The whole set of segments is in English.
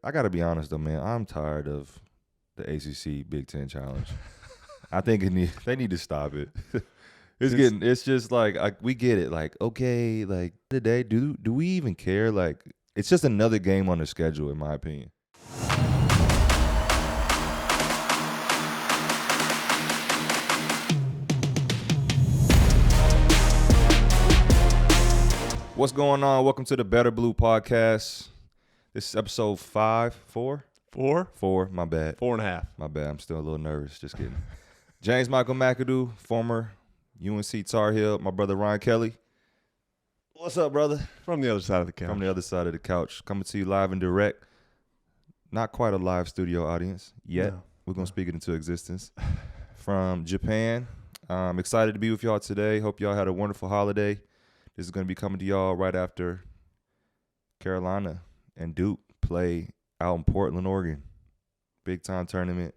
I got to be honest, though, man. I'm tired of the ACC Big Ten Challenge. I think they need to stop it. It's just like we get it. Like, okay, like today, do we even care? Like, it's just another game on the schedule, in my opinion. What's going on? Welcome to the Better Blue Podcast. This is episode 5, 4? 4, my bad. 4.5. My bad. I'm still a little nervous. Just kidding. James Michael McAdoo, former UNC Tar Heel. My brother Ryan Kelly. What's up, brother? From the other side of the couch. From the other side of the couch. Coming to you live and direct. Not quite a live studio audience yet. No. We're going to speak it into existence. From Japan. I'm excited to be with y'all today. Hope y'all had a wonderful holiday. This is going to be coming to y'all right after Carolina and Duke play out in Portland, Oregon. Big time tournament.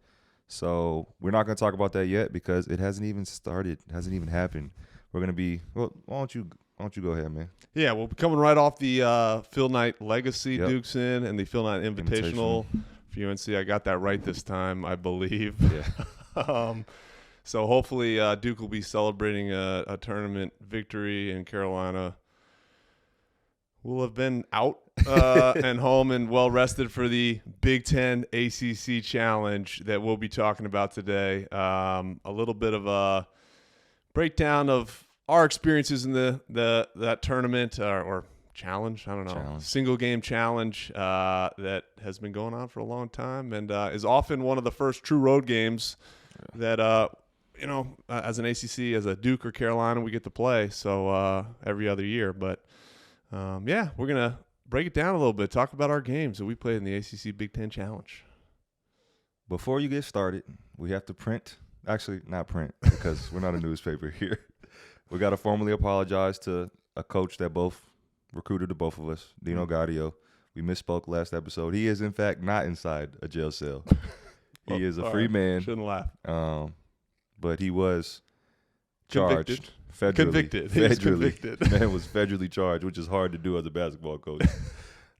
So we're not going to talk about that yet because it hasn't even started. It hasn't even happened. We're going to be – well, why don't you go ahead, man? Yeah, we'll be coming right off the Phil Knight Legacy Duke's in and the Phil Knight Invitational for UNC. I got that right this time, I believe. Yeah. So hopefully Duke will be celebrating a tournament victory, and Carolina will have been out and home and well-rested for the Big Ten ACC Challenge that we'll be talking about today. A little bit of a breakdown of our experiences in that tournament or challenge, I don't know, single-game challenge that has been going on for a long time and is often one of the first true road games that as an ACC, as a Duke or Carolina, we get to play. So every other year. But, we're going to break it down a little bit, talk about our games that we played in the ACC Big Ten Challenge. Before you get started, we have to print. Actually, not print because we're not a newspaper here. We got to formally apologize to a coach that both recruited to both of us, Dino Gaudio. We misspoke last episode. He is, in fact, not inside a jail cell. He is a free man. Shouldn't laugh. But he was charged federally. Convicted. He was convicted. Man was federally charged, which is hard to do as a basketball coach.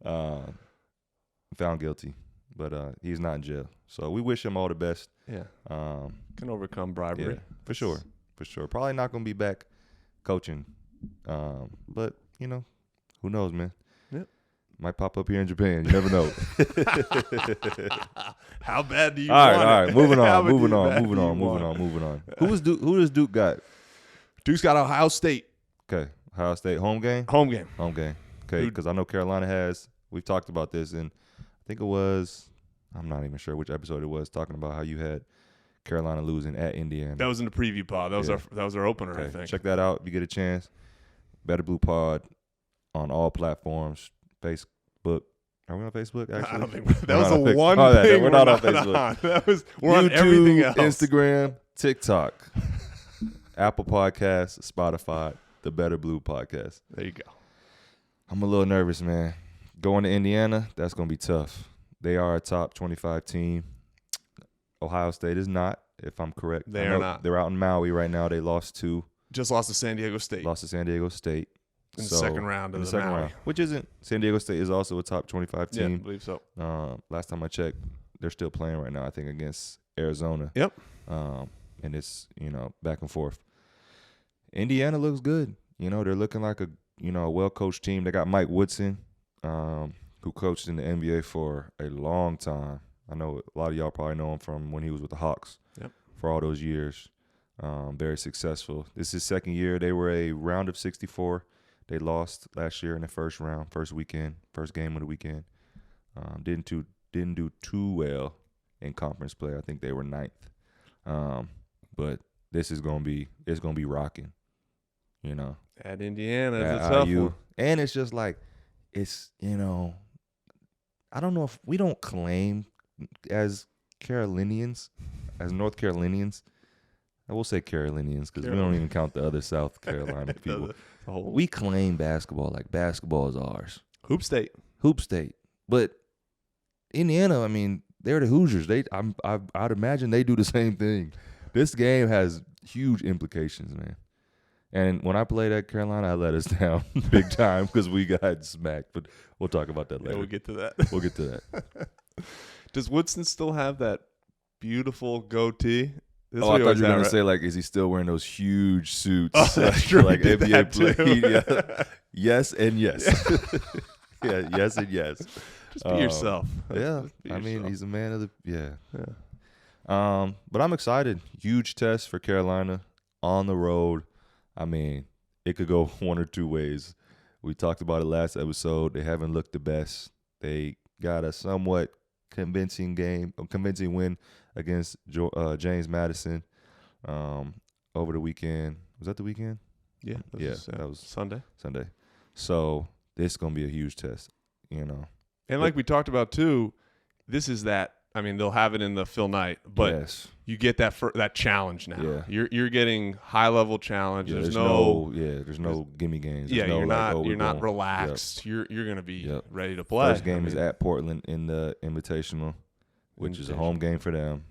Found guilty, but he's not in jail. So we wish him all the best. Yeah. Can overcome bribery. Yeah, for sure. Probably not going to be back coaching. But, who knows, man. Yep. Might pop up here in Japan. You never know. How bad do you want it? All right. Moving on. Who does Duke got? Duke's got Ohio State. Okay. Ohio State. Home game? Home game. Okay, because I know Carolina has. We've talked about this, and I think it was, I'm not even sure which episode it was, talking about how you had Carolina losing at Indiana. That was in the preview pod. That was our opener, okay. I think. Check that out if you get a chance. Better Blue Pod on all platforms. Facebook. Are we on Facebook? Actually, I don't think that was the one thing we're not on Facebook. We're YouTube, on everything else. Instagram, TikTok, Apple Podcasts, Spotify, the Better Blue Podcast. There you go. I'm a little nervous, man. Going to Indiana, that's going to be tough. They are a top 25 team. Ohio State is not, if I'm correct. They are not. They're out in Maui right now. They lost to San Diego State. In the second round of the Maui. Which isn't. San Diego State is also a top 25 team. Yeah, I believe so. Last time I checked, they're still playing right now, I think, against Arizona. Yep. And it's, back and forth. Indiana looks good. They're looking like a well-coached team. They got Mike Woodson, who coached in the NBA for a long time. I know a lot of y'all probably know him from when he was with the Hawks for all those years. Very successful. This is his second year. They were a round of 64. They lost last year in the first round, first game of the weekend. Didn't do too well in conference play. I think they were 9th. But this is gonna be rocking. At Indiana, it's a tough one. And it's just like I don't know if we don't claim as Carolinians, as North Carolinians. I will say Carolinians because we don't even count the other South Carolina people. We claim basketball like basketball is ours. Hoop State. But Indiana, I mean, they're the Hoosiers. I'd imagine they do the same thing. This game has huge implications, man. And when I played at Carolina, I let us down big time because we got smacked. But we'll talk about that later. Yeah, we'll get to that. We'll get to that. Does Woodson still have that beautiful goatee? I thought you were going to say, like, is he still wearing those huge suits? Oh, that's true. Like NBA too. yeah. Yes and yes. Yeah, yes and yes. Just be yourself. Yeah. Just be I mean, yourself. he's a man of the but I'm excited. Huge test for Carolina on the road. I mean, it could go one or two ways. We talked about it last episode. They haven't looked the best. They got a somewhat convincing win against James Madison over the weekend. Was that the weekend? Yeah. That was Sunday. So this is going to be a huge test, you know. And like we talked about too, this is that. I mean, they'll have it in the Phil Knight, but yes. you get that challenge now. Yeah. You're getting high level challenge. Yeah, there's no gimme games. Yeah, you're not relaxed. Yep. You're gonna be ready to play. First game is at Portland in the Invitational, which is a home game for them.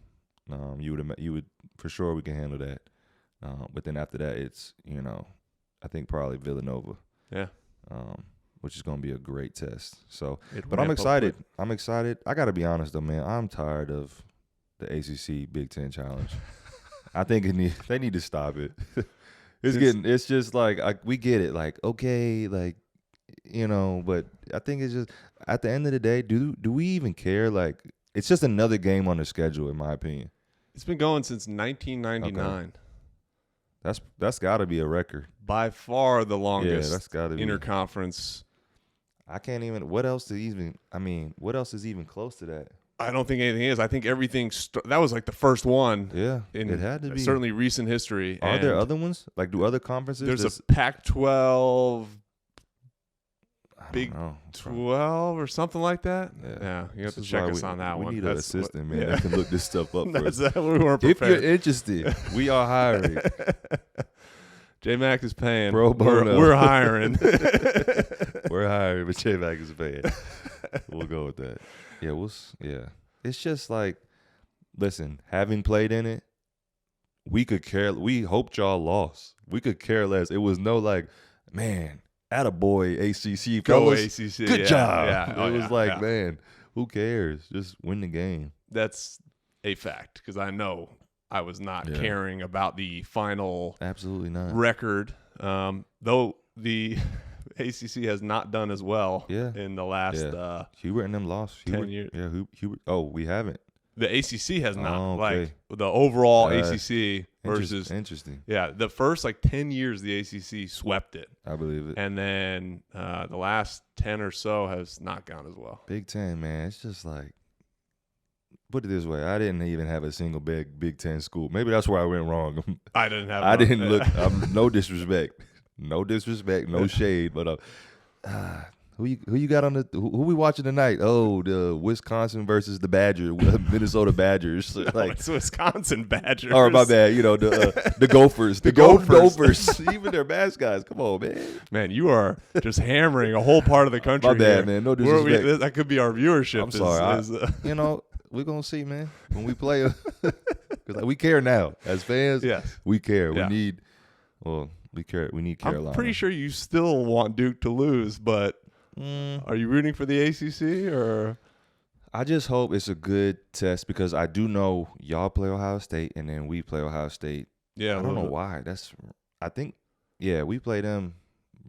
You would for sure we can handle that. But then after that, it's I think probably Villanova. Yeah. Which is going to be a great test. So, but I'm excited. I got to be honest though, man. I'm tired of the ACC Big Ten Challenge. I think they need to stop it. It's just like we get it. Like, okay, like, but I think it's just at the end of the day, do we even care? Like, it's just another game on the schedule, in my opinion. It's been going since 1999. Okay. That's got to be a record. By far the longest that's gotta be. Interconference. I can't even. What else is even close to that? I don't think anything is. I think everything. That was like the first one. Yeah, in it had to be. Certainly recent history. Are there other ones? Like, do other conferences? There's a Pac-12, Big 12 or something like that. Yeah, you have to check us on that one. We need an assistant, man, that can look this stuff up for us. We weren't prepared. If you're interested, we are hiring. J-Mac is paying. Pro bono. We're hiring. We're hiring, but J-Mac is paying. We'll go with that. Yeah, It's just like, listen, having played in it, we hoped y'all lost. We could care less. It was no like, man, attaboy, ACC. Go fellas. ACC. Good job. Yeah. It was like, man, who cares? Just win the game. That's a fact because I know I was not caring about the final absolutely not record, though the ACC has not done as well in the last Hubert and them lost 10 years. Yeah, Hubert. Oh, we haven't. The ACC has not. Oh, okay. Like the overall ACC versus interesting. Yeah, the first 10 years the ACC swept it. I believe it. And then the last 10 or so has not gone as well. Big Ten, man, it's just like, put it this way, I didn't even have a single Big Ten school. Maybe that's where I went wrong. I didn't have. I didn't look. No disrespect, no shade, but who you got on the who we watching tonight? Oh, the Wisconsin versus the Minnesota Badgers. Like it's Wisconsin Badgers. Or my bad, the Gophers. The Gophers. Even their mascots. Come on, man. Man, you are just hammering a whole part of the country. My bad, here. man. No disrespect. That could be our viewership. I'm sorry. We're going to see, man, when we play. Because we care now. As fans, yes. We care. We need Carolina. I'm pretty sure you still want Duke to lose, but are you rooting for the ACC or? I just hope it's a good test because I do know y'all play Ohio State and then we play Ohio State. Yeah. I don't know why. We play them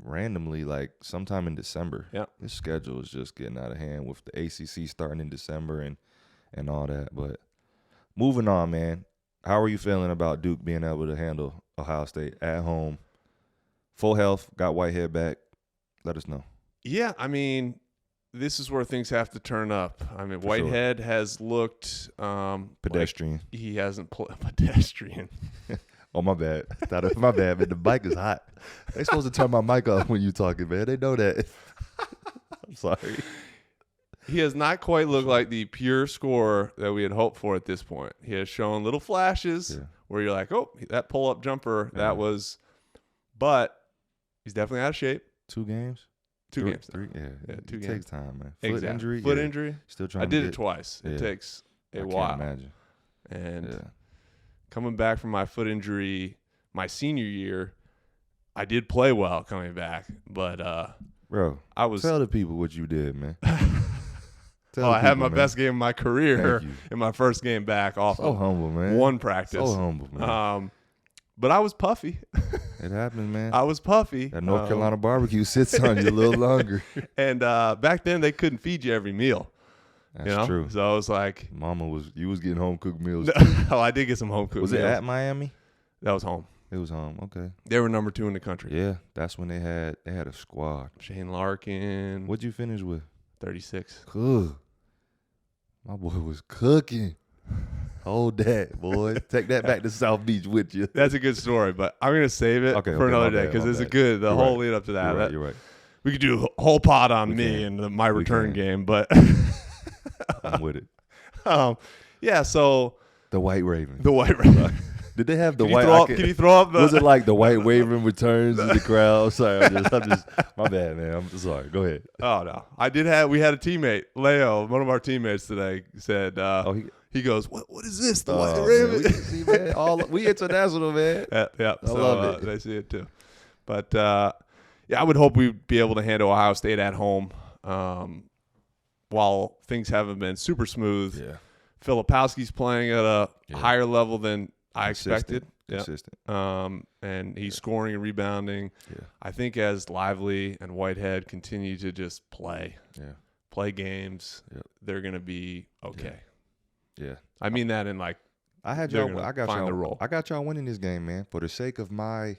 randomly like sometime in December. Yeah. This schedule is just getting out of hand with the ACC starting in December and all that. But moving on, man. How are you feeling about Duke being able to handle Ohio State at home? Full health, got Whitehead back. Let us know. Yeah, I mean, this is where things have to turn up. I mean, Whitehead has looked pedestrian. Like he hasn't played pedestrian. Oh, my bad. My bad, man. The mic is hot. They supposed to turn my mic off when you talking, man. They know that. I'm sorry. He has not quite looked like the pure scorer that we had hoped for at this point. He has shown little flashes where you're like, oh, that pull-up jumper, that was – but he's definitely out of shape. 2 games? 2 games. 3? Yeah. 2 games. It takes time, man. Foot injury. Still trying I did it twice. It takes a while. I can't imagine. And coming back from my foot injury my senior year, I did play well coming back. But bro, tell the people what you did, man. Tell I had people, my man. best game of my career Thank you. in my first game back off So of humble, man. one practice. So humble, man. But I was puffy. It happens, man. I was puffy. That North Carolina barbecue sits on you a little longer. And back then they couldn't feed you every meal. That's true. So I was like, You was getting home cooked meals. oh, I did get some home cooked Was meals. it at Miami? That was home. It was home. Okay. They were number 2 in the country. Yeah, that's when they had a squad. Shane Larkin. What'd you finish with? 36. Cook. My boy was cooking. Hold that, boy. Take that back to South Beach with you. That's a good story, but I'm going to save it for another day because it's the You're whole right. lead up to that. You're right. We could do a whole pod on We me can. and my return game, but I'm with it. yeah, so The White Raven. the White Raven. Did they have the Can white? you throw up the Was it like the White Raven returns in the crowd? Sorry, I'm just my bad, man. I'm sorry. Go ahead. Oh no. We had a teammate, Leo, one of our teammates today said he goes, What is this? The White Raven? Man, see, man, we international, man. Yeah. I love it. They see it too. But I would hope we'd be able to handle Ohio State at home. While things haven't been super smooth. Yeah. Filipowski's playing at a higher level than I expected. Consistent. And he's scoring and rebounding. Yeah. I think as Lively and Whitehead continue to just play games, they're going to be okay. Yeah. I mean that in like I got find the role. I got y'all winning this game, man. For the sake of my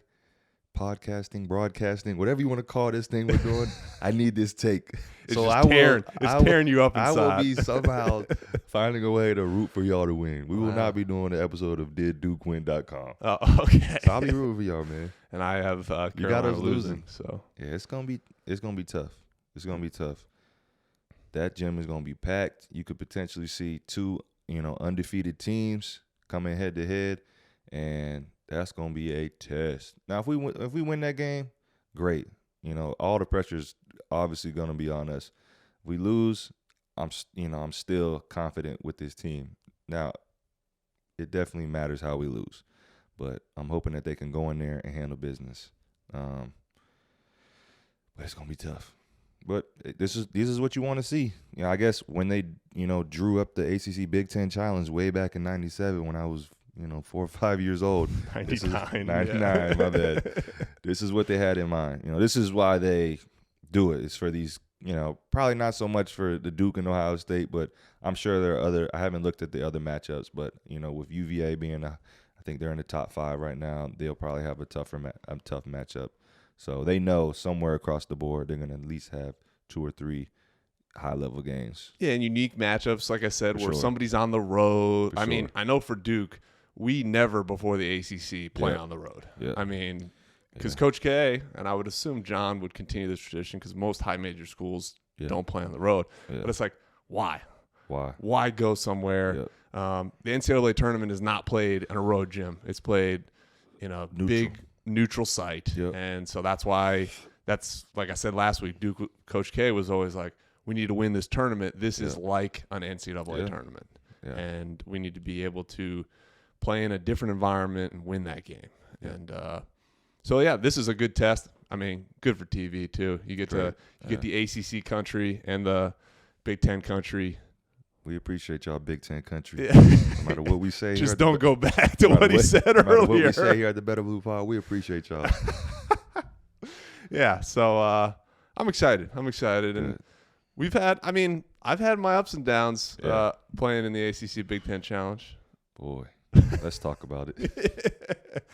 podcasting, broadcasting, whatever you want to call this thing we're doing, I need this take. It's so just tearing you up I inside. will be somehow finding a way to root for y'all to win. We will not be doing the episode of DidDukeWin.com. Oh, okay. So I'll be rooting for y'all, man. And I have You got Carolina us losing. So yeah, it's gonna be tough. It's gonna be tough. That gym is gonna be packed. You could potentially see 2, undefeated teams coming head to head, and that's gonna be a test. Now, if we win that game, great. All the pressure's obviously gonna be on us. If we lose, I'm still confident with this team. Now, it definitely matters how we lose, but I'm hoping that they can go in there and handle business. But it's gonna be tough. But this is what you want to see. I guess when they drew up the ACC Big Ten Challenge way back in '97 when I was 4 or 5 years old. 99. 99, my bad. This is what they had in mind. This is why they do it. It's for these, probably not so much for the Duke and Ohio State, but I'm sure there are other. I haven't looked at the other matchups, but with UVA being, I think they're in the top 5 right now. They'll probably have a tough matchup. So they know somewhere across the board they're going to at least have 2 or 3 high-level games. Yeah, and unique matchups, like I said, For where sure. somebody's on the road. For I mean, sure. I know for Duke, we never before the ACC play Yeah. on the road. Yeah. I mean, because Coach K, and I would assume John would continue this tradition because most high major schools don't play on the road. Yeah. But it's like, why? Why? Why go somewhere? Yep. The NCAA tournament is not played in a road gym. It's played in a big neutral site. Yep. And so that's why, like I said last week, Duke Coach K was always like, we need to win this tournament. This is like an NCAA tournament. Yeah. And we need to be able to play in a different environment and win that game. Yeah. And so, this is a good test. I mean, good for TV, too. You get get the ACC country and the Big Ten country. We appreciate y'all, Big Ten country. Yeah. No matter what we say. Just here don't go back to no matter what he said no matter earlier. What we say here at the Better Blue Pod, we appreciate y'all. Yeah, so I'm excited. And I've had my ups and downs playing in the ACC Big Ten Challenge. Boy, let's talk about it.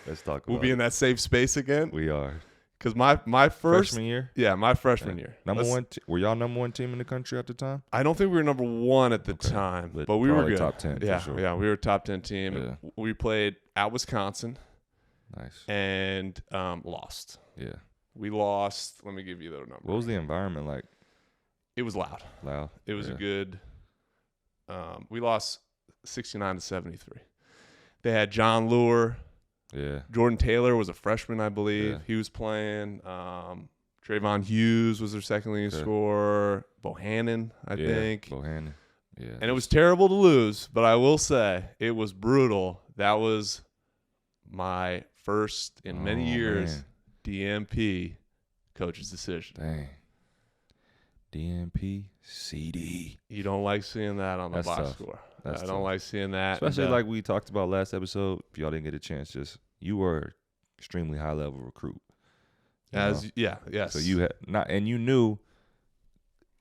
Let's talk about it. We'll be in that safe space again. We are. Because my first Freshman year? Yeah, my freshman year. Were y'all number 1 team in the country at the time? I don't think we were number 1 at the time, but we were probably good. top 10 Yeah, for sure. yeah, we were a top 10 team. Yeah. We played at Wisconsin. Nice. And lost. Yeah. We lost. Let me give you the number. What was the environment like? It was loud. Loud. It was a good. We lost 69-73. They had John Lure. Yeah. Jordan Taylor was a freshman, I believe. Yeah. He was playing. Trayvon Hughes was their second leading scorer. Bohannon, I think. Bohannon. Yeah. And it was terrible to lose, but I will say it was brutal. That was my first in many years DMP coach's decision. Dang. DMP CD. You don't like seeing that on the That's box tough. score. That's I don't tough. like seeing that. Especially And, like we talked about last episode. If y'all didn't get a chance, just you were extremely high level recruit. yes. So you had not, and you knew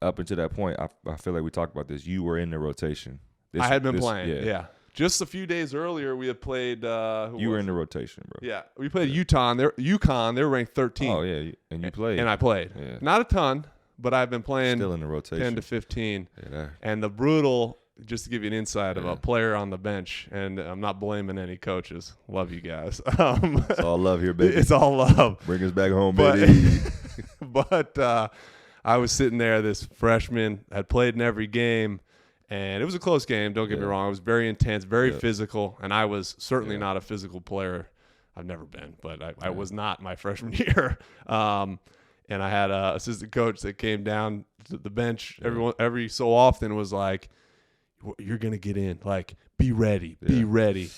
up until that point. I feel like we talked about this. You were in the rotation. I had been playing. Yeah. Just a few days earlier, we had played. You were in the rotation, bro. Yeah, we played UConn. They were ranked 13th. Oh yeah, and you played. And I played. Yeah. Not a ton, but I've been playing Still in the rotation. 10 to 15. Yeah, and the brutal, just to give you an insight of a player on the bench, and I'm not blaming any coaches. Love you guys. It's all love here, baby. It's all love. Bring us back home, baby. But I was sitting there, this freshman, had played in every game, and it was a close game. Don't get me wrong. It was very intense, very physical, and I was certainly not a physical player. I've never been, but I was not my freshman year. And I had an assistant coach that came down to the bench every so often was like, "You're gonna get in. Like, be ready, be ready."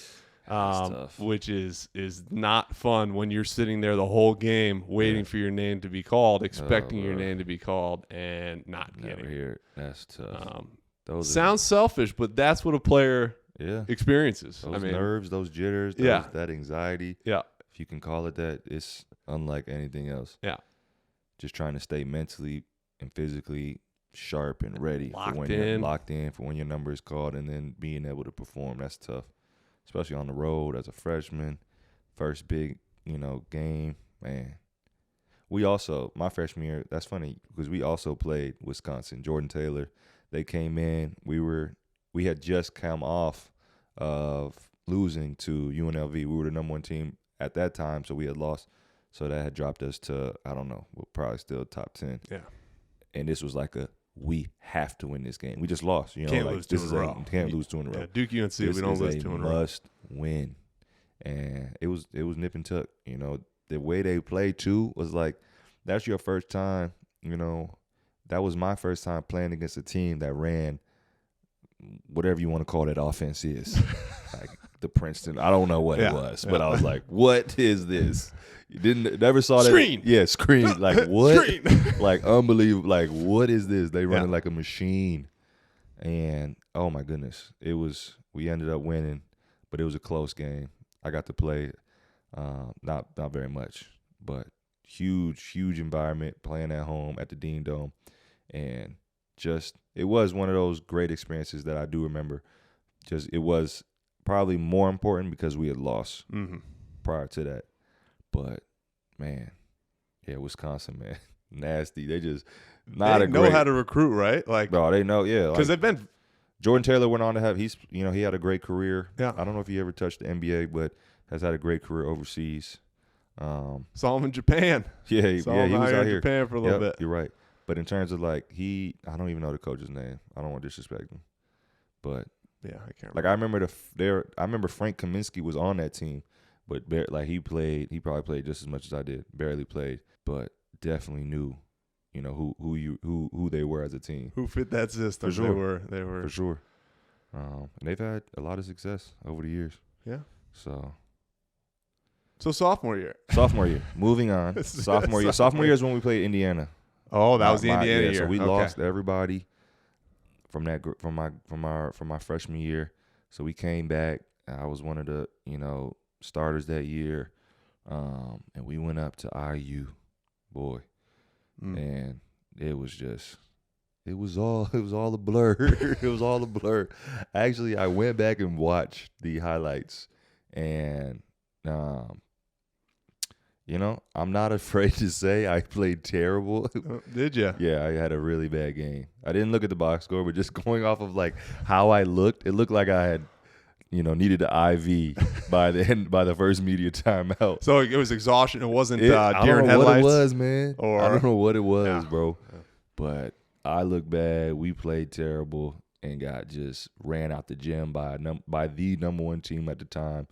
Which is not fun when you're sitting there the whole game waiting for your name to be called, expecting your name to be called, and not getting it. Hear it. That's tough. Sounds selfish, but that's what a player experiences. Those nerves, those jitters, that anxiety. Yeah. If you can call it that, it's unlike anything else. Yeah. Just trying to stay mentally and physically sharp and ready you're locked in for when your number is called, and then being able to perform. That's tough, especially on the road as a freshman. First big, game, man. We also, my freshman year, that's funny because we also played Wisconsin. Jordan Taylor, they came in. We had just come off of losing to UNLV. We were the number one team at that time, so we had lost. So that had dropped us to, I don't know, we're probably still top 10. Yeah. And this was like we have to win this game. We just lost. Can't lose two in a row. Can't lose two in a row. Yeah, Duke UNC, we don't lose two in a row. Must win. And it was nip and tuck. The way they played too was like, that's your first time, that was my first time playing against a team that ran whatever you want to call that offense is. Like the Princeton. I don't know what it was, but I was like, what is this? You never saw that. Screen. Yeah, screen. Like what? Screen. Like unbelievable. Like what is this? They running like a machine. And oh my goodness. We ended up winning, but it was a close game. I got to play not very much, but huge environment, playing at home at the Dean Dome. And it was one of those great experiences that I do remember. It was probably more important because we had lost prior to that. But, man, Wisconsin, man, nasty. They just they know how to recruit, right? Like, bro, they know, yeah. Because they've been. Jordan Taylor went on to have, he had a great career. Yeah. I don't know if he ever touched the NBA, but has had a great career overseas. Saw him in Japan. He was out here in Japan for a little bit. You're right. But in terms of I don't even know the coach's name. I don't want to disrespect him. But yeah, I can't. Like I remember Frank Kaminsky was on that team, but he probably played just as much as I did. Barely played, but definitely knew, who they were as a team. Who fit that system? For sure. They were for sure. And they've had a lot of success over the years. Yeah. So sophomore year. Moving on. Sophomore year. Sophomore year is when we played Indiana. Oh, that was the Indiana year. So we lost everybody from my freshman year. So we came back. I was one of the starters that year, and we went up to IU, boy, and it was all a blur. It was all a blur. Actually, I went back and watched the highlights, and I'm not afraid to say I played terrible. Did you? Yeah, I had a really bad game. I didn't look at the box score, but just going off of how I looked, it looked like I had, needed an IV by the first media timeout. So it was exhaustion. It wasn't I deer in don't know headlights. what it was, man. I don't know what it was, Yeah. bro. But I looked bad. We played terrible and got just ran out the gym by the number one team at the time,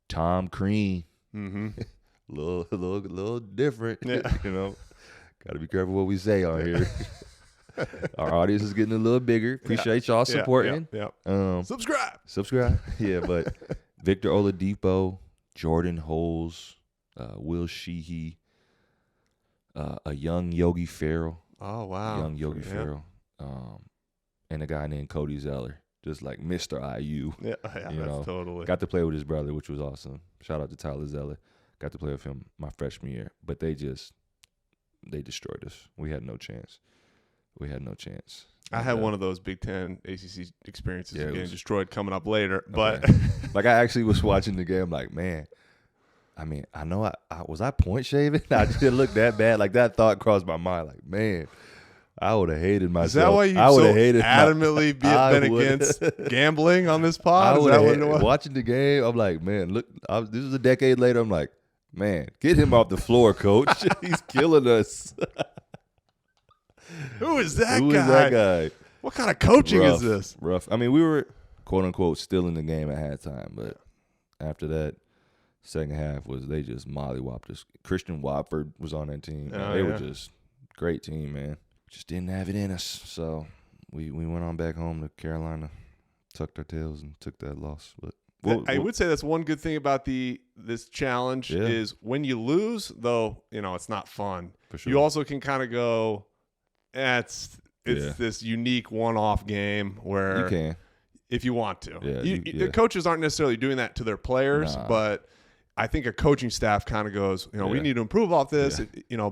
Tom Crean. Mm-hmm. little different, Yeah. Got to be careful what we say on here. Our audience is getting a little bigger. Appreciate y'all supporting. Yeah. Subscribe. Yeah, but Victor Oladipo, Jordan Holes, Will Sheehy, a young Yogi Ferrell. Oh wow. Young Yogi Ferrell. and a guy named Cody Zeller, just like Mr. IU. Yeah, You know, totally. Got to play with his brother, which was awesome. Shout out to Tyler Zeller. Got to play with him my freshman year, but they destroyed us. We had no chance. I had one of those Big Ten ACC experiences Yeah, getting destroyed coming up later, but like I actually was watching the game, like, man. I mean, I know I was point shaving. I didn't look that bad. Like that thought crossed my mind. Like, man, I would have hated myself. Is that why you adamantly been against gambling on this pod? Is that what it was? Watching the game, I'm like, man, look, this is a decade later. I'm like, man, get him off the floor, coach. He's killing us. Who is that Who guy? is that guy? What kind of coaching is this? Rough. I mean, we were, quote unquote, still in the game at halftime, but after that, second half they just mollywopped us. Christian Watford was on that team. They were just great team, man. Just didn't have it in us. So we went on back home to Carolina, tucked our tails, and took that loss. But I would say that's one good thing about this challenge is when you lose, though, it's not fun. For sure. You also can kind of go, it's this unique one-off game where you can, if you want to. Yeah, the coaches aren't necessarily doing that to their players, but I think a coaching staff kind of goes, we need to improve off this,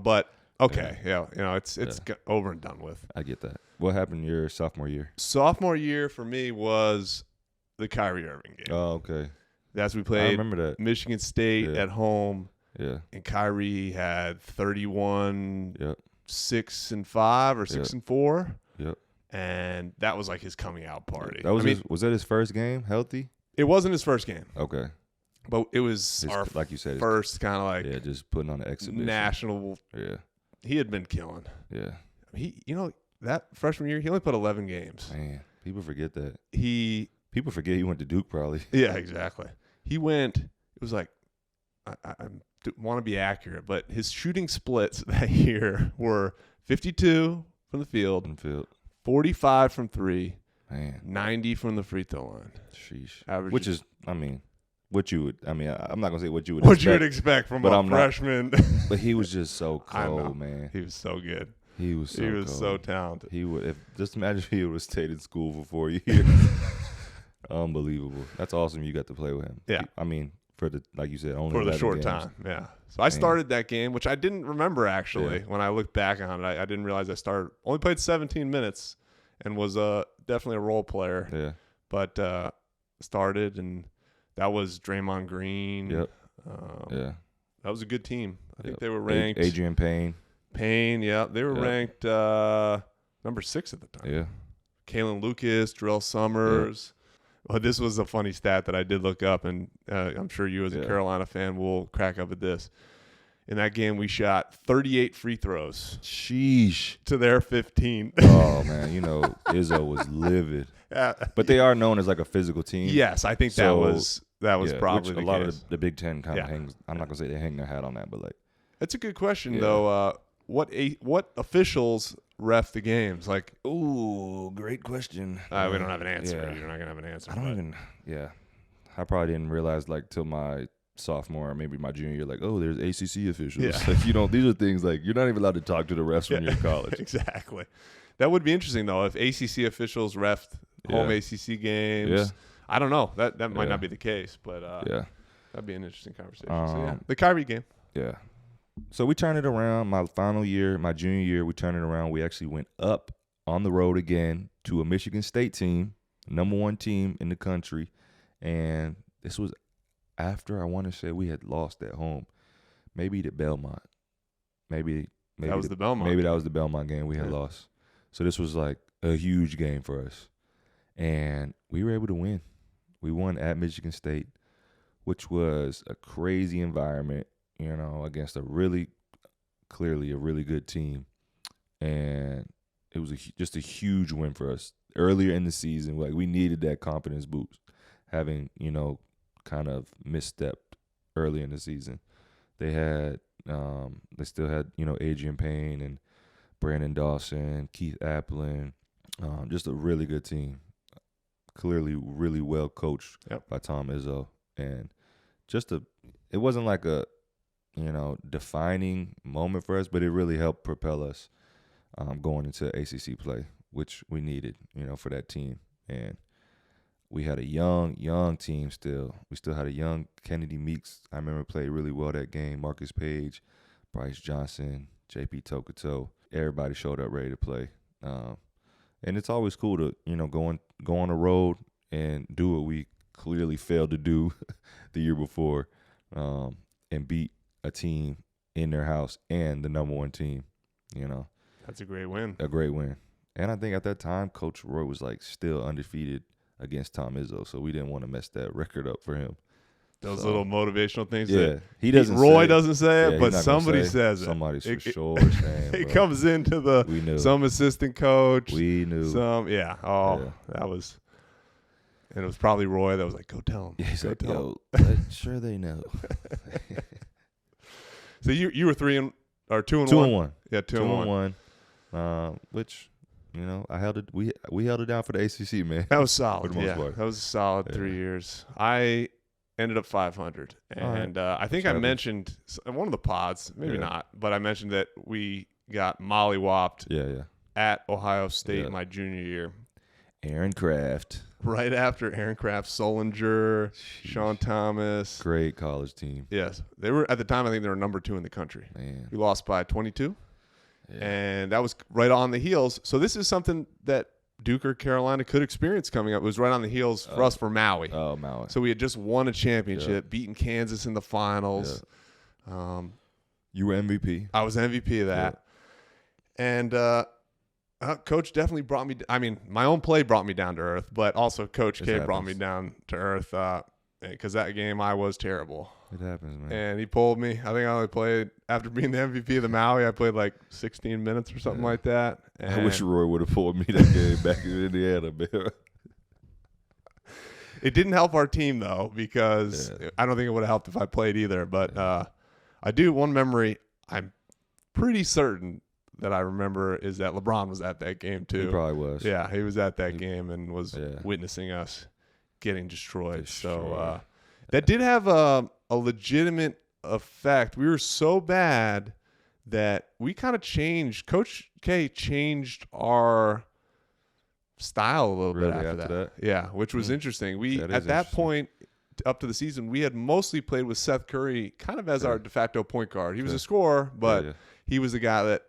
but okay, it's over and done with. I get that. What happened your sophomore year? Sophomore year for me was the Kyrie Irving game. Oh, okay. That's we played. I remember that. Michigan State at home. Yeah. And Kyrie had 31, Yep. 6-5 or 6-4. Yep. And that was like his coming out party. That was was that his first game healthy? It wasn't his first game. Okay. But it was like you said, first kind of like just putting on an exhibition. National. Yeah. He had been killing. Yeah. That freshman year, he only played 11 games. Man, people forget that. People forget he went to Duke probably. Yeah, exactly. He went, it was like, I want to be accurate, but his shooting splits that year were 52 from the field, 45 from three, man, 90 from the free throw line. Sheesh. Averages. Which is, what you would, I'm not going to say what you would what expect. you would expect from a freshman. But he was just so cold, man. He was so good. He was so talented. He would, just imagine if he would have stayed in school for 4 years. Unbelievable. That's awesome you got to play with him. Yeah. For the, like you said, only for the short games. time. Yeah. So I started that game, which I didn't remember actually. When I looked back on it, I didn't realize I only played 17 minutes and was definitely a role player. Yeah. But started, and that was Draymond Green. Yep. That was a good team. I think they were ranked. Adrian Payne. Yeah. They were ranked number 6 at the time. Yeah. Kalen Lucas, Terrell Summers. Well, this was a funny stat that I did look up, and I'm sure you as a Carolina fan will crack up at this. In that game, we shot 38 free throws. Sheesh. To their 15. Oh, man. Izzo was livid. But they are known as like a physical team. Yes, I think that was probably a lot of the Big Ten kind of hangs. I'm not going to say they hang their hat on that, but like. That's a good question, though. What officials ref the games? Like, ooh, great question. We don't have an answer. Yeah. You're not gonna have an answer. I probably didn't realize like till my sophomore or maybe my junior year, like, oh, there's ACC officials. Yeah. Like, these are things like you're not even allowed to talk to the refs when you're in college. Exactly. That would be interesting though if ACC officials refed home ACC games. Yeah. I don't know. That might not be the case, but that'd be an interesting conversation. The Kyrie game. Yeah. So we turned it around my final year, my junior year. We turned it around. We actually went up on the road again to a Michigan State team, number 1 team in the country. And this was after, I want to say, we had lost at home. Maybe to Belmont. Maybe that was the Belmont. Maybe that was the Belmont game we had lost. So this was like a huge game for us. And we were able to win. We won at Michigan State, which was a crazy environment. Against clearly a really good team. And it was just a huge win for us. Earlier in the season, like we needed that confidence boost, having, kind of misstepped early in the season. They still had, Adrian Payne and Brandon Dawson, Keith Applin, just a really good team. Clearly really well coached by Tom Izzo. And it wasn't like a, defining moment for us, but it really helped propel us going into ACC play. which we needed, for that team. And we had a young team still. We still had a young Kennedy Meeks. I remember played really well that game. Marcus Page, Bryce Johnson, JP Tokoto. Everybody showed up ready to play. And it's always cool to, go on the road and do what we clearly failed to do the year before, and beat a team in their house and the number one team, That's a great win. A great win. And I think at that time, Coach Roy was still undefeated against Tom Izzo, so we didn't want to mess that record up for him. Those little motivational things. Yeah, he doesn't. Roy say doesn't say it, yeah, but somebody says it. Somebody's for sure saying. It comes into some assistant coach. We knew. That was. And it was probably Roy that was like, "Go tell him." Yeah, he's like, "Yo, sure they know." So you were 2-1. 2-1. Yeah, 2-1. Which, I held it. We held it down for the ACC, man. That was solid. For the most part. That was a solid 3 years. I ended up 500, and I think I mentioned in one of the pods, maybe not, but I mentioned that we got mollywopped. At Ohio State my junior year. Aaron Craft. Right after Aaron Craft, Solinger, Sean Thomas. Great college team. Yes. They were, at the time, I think they were number 2 in the country. Man. We lost by 22. Yeah. And that was right on the heels. So this is something that Duke or Carolina could experience coming up. It was right on the heels for us for Maui. Oh, Maui. So we had just won a championship, beaten Kansas in the finals. Yeah. You were MVP. I was MVP of that. Yeah. And Coach definitely brought me – I mean, my own play brought me down to earth, but also Coach K brought me down to earth because that game I was terrible. It happens, man. And he pulled me. I think I only played – after being the MVP of the Maui, I played 16 minutes or something like that. And I wish Roy would have pulled me that game back in Indiana, man. It didn't help our team, though, because I don't think it would have helped if I played either. But I do – one memory I'm pretty certain – that I remember is that LeBron was at that game too. He probably was. Yeah, he was at that game and was witnessing us getting destroyed. So that did have a legitimate effect. We were so bad that we kind of changed. Coach K changed our style a little bit after that. Yeah, which was interesting. We at that point up to the season, we had mostly played with Seth Curry kind of as our de facto point guard. He was a scorer, but he was the guy that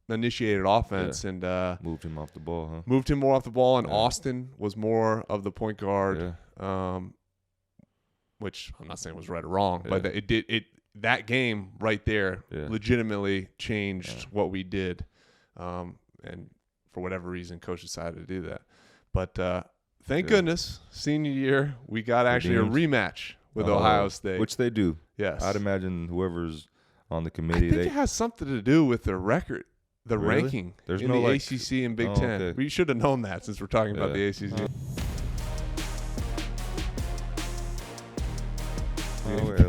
initiated offense and moved him off the ball, huh? Moved him more off the ball, and Austin was more of the point guard, which I'm not saying was right or wrong, but that game right there legitimately changed what we did, and for whatever reason, Coach decided to do that. But thank goodness, senior year we got actually a rematch with Ohio State, which they do. Yes, I'd imagine whoever's on the committee. I think it has something to do with their record. The ranking in the ACC and Big Ten. Okay. We should have known that since we're talking about the ACC.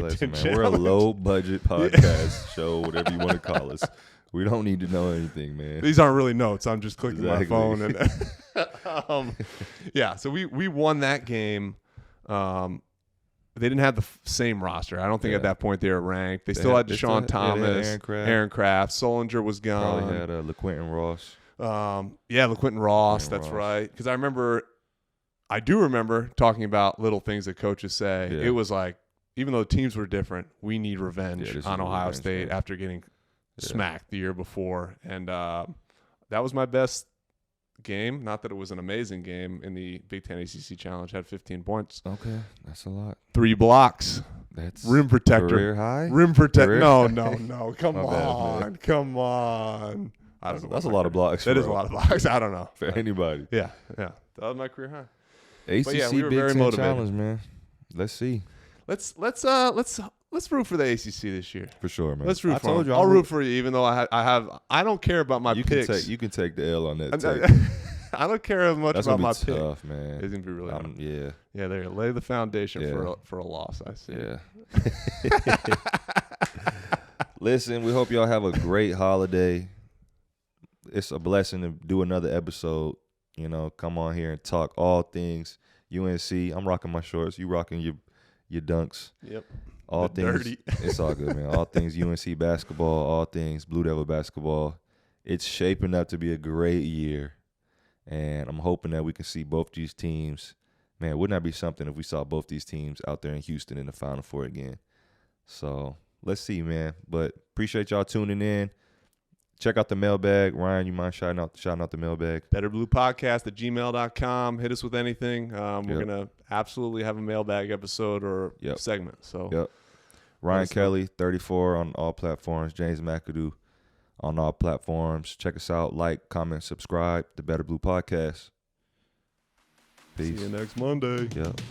Listen, man, we're a low-budget podcast show, whatever you want to call us. We don't need to know anything, man. These aren't really notes. I'm just clicking my phone. And so we won that game. They didn't have the same roster. I don't think at that point they were ranked. They still had Deshaun Thomas, Aaron Craft. Solinger was gone. Probably had LaQuinton Ross. LaQuinton Ross. That's right. Because I do remember talking about little things that coaches say. Yeah. It was like, even though the teams were different, we need revenge on Ohio State after getting smacked the year before. And that was my best game. Not that it was an amazing game in the Big Ten ACC Challenge. Had 15 points. Okay, that's a lot. 3 blocks. That's rim protector. Career high. Rim protector. No. Come on. Come on. I don't know. That's a lot of blocks. That is a lot of blocks. I don't know for anybody. Yeah. That was my career high. ACC we were Big very Ten motivated. Challenge, man. Let's see. Let's root for the ACC this year. For sure, man. Let's root for you. I'll root for you, even though I don't care about my picks. You can take the L on that take. I don't care as much about my pick. That's tough, man. It's gonna be really hard. Yeah. Yeah, they lay the foundation for a loss. I see. Yeah. Listen, we hope y'all have a great holiday. It's a blessing to do another episode. Come on here and talk all things UNC. I'm rocking my shorts. You rocking your dunks. Yep. All things dirty. It's all good, man. All things UNC basketball, all things Blue Devil basketball. It's shaping up to be a great year. And I'm hoping that we can see both these teams. Man, wouldn't that be something if we saw both these teams out there in Houston in the Final Four again? So let's see, man. But appreciate y'all tuning in. Check out the mailbag. Ryan, you mind shouting out the mailbag? betterbluepodcast@gmail.com. Hit us with anything. We're going to absolutely have a mailbag episode or segment. So Ryan Kelly, 34 on all platforms. James McAdoo on all platforms. Check us out. Like, comment, subscribe. The Better Blue Podcast. Peace. See you next Monday. Yep.